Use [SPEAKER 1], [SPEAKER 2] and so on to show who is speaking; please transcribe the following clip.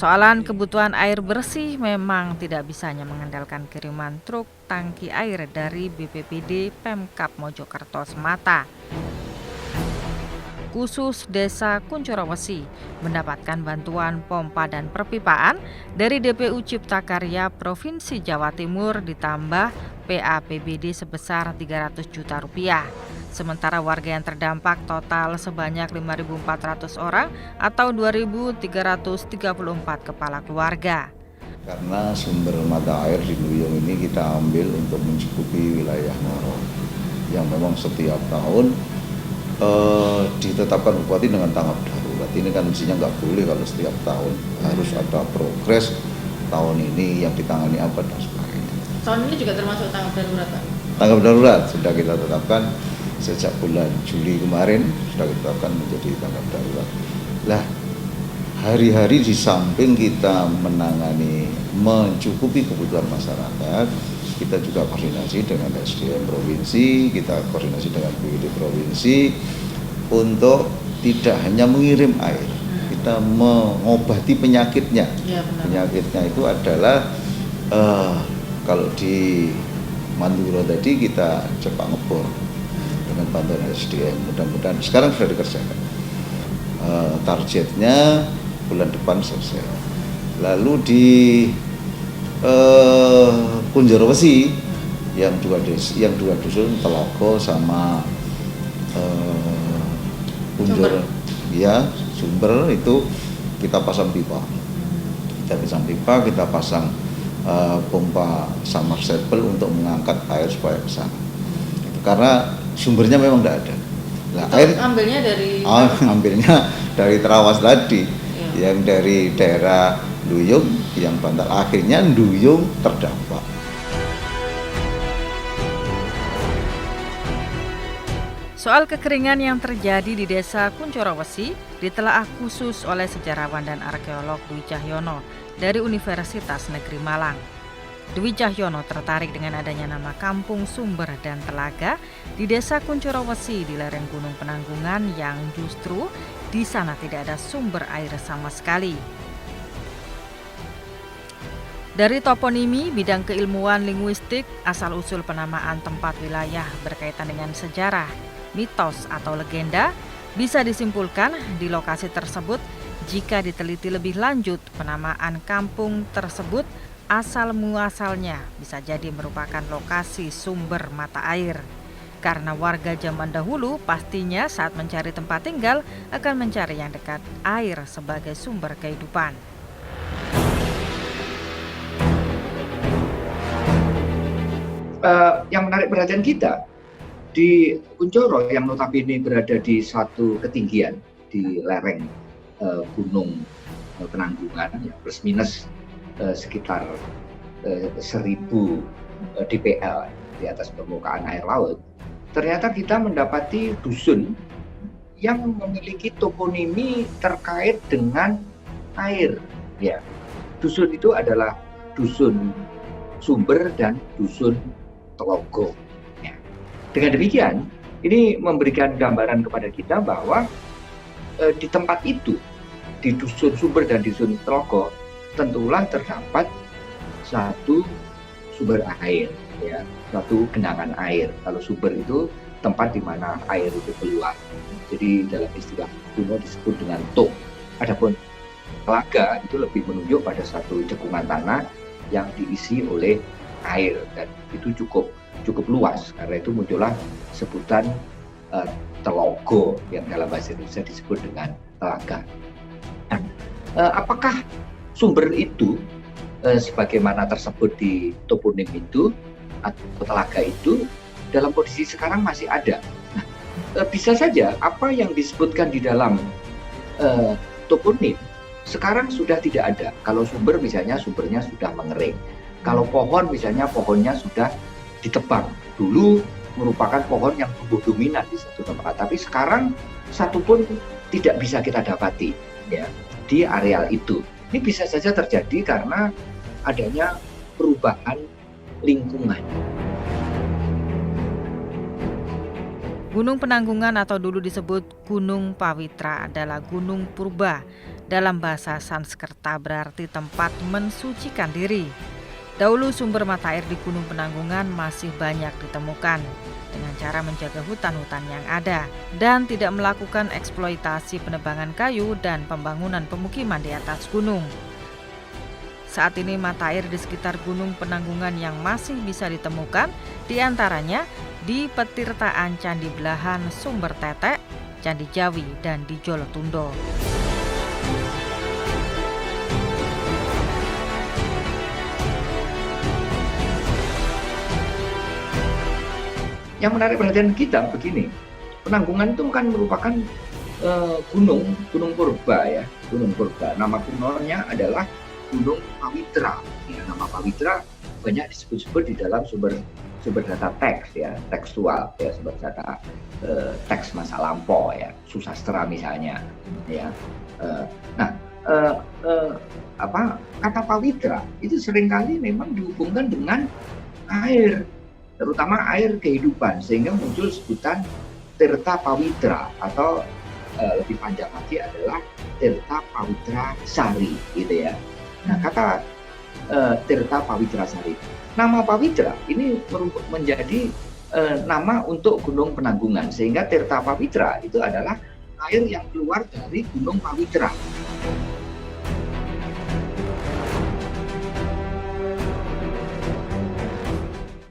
[SPEAKER 1] Persoalan kebutuhan air bersih memang tidak bisa hanya mengandalkan kiriman truk tangki air dari BPBD Pemkab Mojokerto semata. Khusus Desa Kunchorowesi mendapatkan bantuan pompa dan perpipaan dari DPU Cipta Karya Provinsi Jawa Timur ditambah PAPBD sebesar Rp300 juta. Sementara warga yang terdampak total sebanyak 5.400 orang atau 2.334 kepala keluarga.
[SPEAKER 2] Karena sumber mata air di Luyung ini kita ambil untuk mencukupi wilayah Ngoro yang memang setiap tahun ditetapkan bupati dengan tanggap darurat. Ini kan mestinya nggak boleh kalau setiap tahun, harus ada progres tahun ini yang ditangani apa dan sebagainya.
[SPEAKER 3] Tahun ini juga termasuk tanggap darurat, Pak?
[SPEAKER 2] Tanggap darurat sudah kita tetapkan sejak bulan Juli kemarin, sudah kita tetapkan menjadi tanggap darurat. Lah, hari-hari di samping kita menangani mencukupi kebutuhan masyarakat, kita juga koordinasi dengan SDM provinsi, kita koordinasi dengan BPD provinsi untuk tidak hanya mengirim air, kita mengobati penyakitnya.
[SPEAKER 3] Ya, benar.
[SPEAKER 2] Penyakitnya itu adalah kalau di Manduro tadi kita cepat ngebor dengan bantuan SDM, mudah-mudahan sekarang sudah dikerjakan. Targetnya bulan depan selesai. Lalu di Kunchorowesi yang dua dusun Telogo sama Kunjor ya Sumber itu kita pasang pipa. Kita pasang pompa submersible untuk mengangkat air supaya ke sana. Karena sumbernya memang tidak ada.
[SPEAKER 3] Nah, air ambilnya
[SPEAKER 2] dari Terawas tadi, ya. Yang dari daerah Luyung yang bantal, akhirnya Luyung terdampak.
[SPEAKER 1] Soal kekeringan yang terjadi di Desa Kunchorowesi ditelaah khusus oleh sejarawan dan arkeolog Dwi Cahyono dari Universitas Negeri Malang. Dwi Cahyono tertarik dengan adanya nama kampung sumber dan telaga di Desa Kunchorowesi di lereng Gunung Penanggungan yang justru di sana tidak ada sumber air sama sekali. Dari toponimi, bidang keilmuan linguistik, asal-usul penamaan tempat wilayah berkaitan dengan sejarah, mitos atau legenda, bisa disimpulkan di lokasi tersebut jika diteliti lebih lanjut penamaan kampung tersebut asal-muasalnya bisa jadi merupakan lokasi sumber mata air. Karena warga zaman dahulu pastinya saat mencari tempat tinggal akan mencari yang dekat air sebagai sumber kehidupan.
[SPEAKER 4] Yang menarik perhatian kita di Kunchoro yang notabene berada di satu ketinggian di lereng Gunung Penanggungan, ya, plus minus sekitar 1000 dpl di atas permukaan air laut. Ternyata kita mendapati dusun yang memiliki toponimi terkait dengan air. Ya, dusun itu adalah dusun Sumber dan dusun Telogo. Ya. Dengan demikian, ini memberikan gambaran kepada kita bahwa di tempat itu, di dusun Sumber dan dusun Telogo, tentulah terdapat satu sumber air, ya, satu genangan air. Kalau sumber itu tempat di mana air itu keluar. Jadi dalam istilah kuno disebut dengan tok. Adapun telaga itu lebih menunjuk pada satu cekungan tanah yang diisi oleh air, dan itu cukup luas. Karena itu muncullah sebutan Telogo yang dalam bahasa Indonesia disebut dengan telaga. Nah, apakah sumber itu sebagaimana tersebut di toponim itu atau telaga itu dalam kondisi sekarang masih ada? Nah, bisa saja apa yang disebutkan di dalam toponim sekarang sudah tidak ada. Kalau sumber misalnya sumbernya sudah mengering. Kalau pohon misalnya pohonnya sudah ditebang. Dulu merupakan pohon yang tumbuh dominan di satu tempat. Tapi sekarang satu pun tidak bisa kita dapati, ya, di areal itu. Ini bisa saja terjadi karena adanya perubahan lingkungan.
[SPEAKER 1] Gunung Penanggungan atau dulu disebut Gunung Pawitra adalah gunung purba. Dalam bahasa Sanskerta berarti tempat mensucikan diri. Dahulu sumber mata air di Gunung Penanggungan masih banyak ditemukan dengan cara menjaga hutan-hutan yang ada dan tidak melakukan eksploitasi penebangan kayu dan pembangunan pemukiman di atas gunung. Saat ini mata air di sekitar Gunung Penanggungan yang masih bisa ditemukan diantaranya di petirtaan Candi Belahan Sumber Tetek, Candi Jawi, dan di Jolotundo.
[SPEAKER 4] Yang menarik perhatian kita begini, Penanggungan itu kan merupakan gunung purba ya, gunung purba. Nama kunonya adalah Gunung Pawitra. Ya, nama Pawitra banyak disebut-sebut di dalam sumber data teks ya, tekstual ya, sumber data teks masa lampau ya, susastra misalnya ya. Kata Pawitra itu seringkali memang dihubungkan dengan air, terutama air kehidupan, sehingga muncul sebutan Tirta Pawitra atau lebih panjang lagi adalah Tirta Pawitra Sari gitu ya. Nah, kata Tirta Pawitra Sari, nama Pawitra ini menjadi nama untuk Gunung Penanggungan, sehingga Tirta Pawitra itu adalah air yang keluar dari Gunung Pawitra.